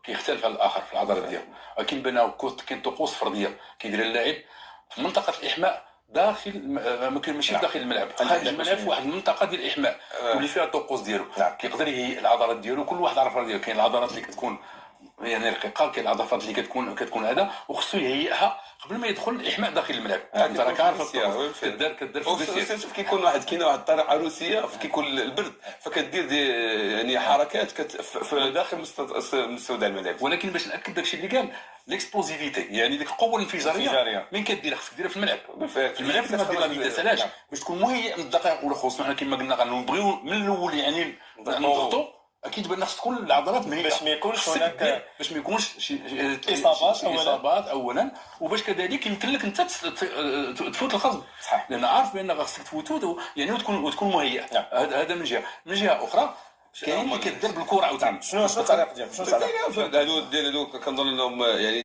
كيختلف على الاخر في العضلات ديالو، ولكن بان كاين طقوس فرديه كيدير اللاعب في منطقه الاحماء داخل ماشي داخل الملعب، خارج الملعب في واحد المنطقه ديال الاحماء واللي فيها الطقوس ديالو. كيقدر يهيئ العضلات ديالو، كل واحد عارف ديالو. كاين العضلات اللي كتكون يعني رقيقه، كاين العضلات اللي كتكون هذا، وخصو يهيئها قبل ما يدخل الاحماء داخل الملعب. انت راك عارف كدار في الفيزياء. شوف كاين واحد الطريقه روسيه كيكون البرد، فكدير يعني حركات في داخل مستودع الملعب. ولكن باش ناكد داكشي اللي قال، ليكسبوزيفيتي يعني ديك القوه الانفجاريه من كديرها خصك ديرها في الملعب. في الملعب ما ديرها فيتاس، علاش؟ باش تكون مهيئ من الدقائق الاولى. خصوصا حنا كما قلنا غنبغيو من الاول يعني نضغطوا. اكيد بان خص تكون العضلات مهيئه باش ما يكونش هناك باش ما يكونش شي اصابات اولا، وباش كذلك يمكن لك انت تفوت الخصم. صحيح. لان عارف بان خصك تفوتو يعني وتكون مهيئ. هذا من جهه اخرى كاين اللي كدير بالكره عاوتاني. شنو الطريقه ديالك؟ هادو كنظن انهم يعني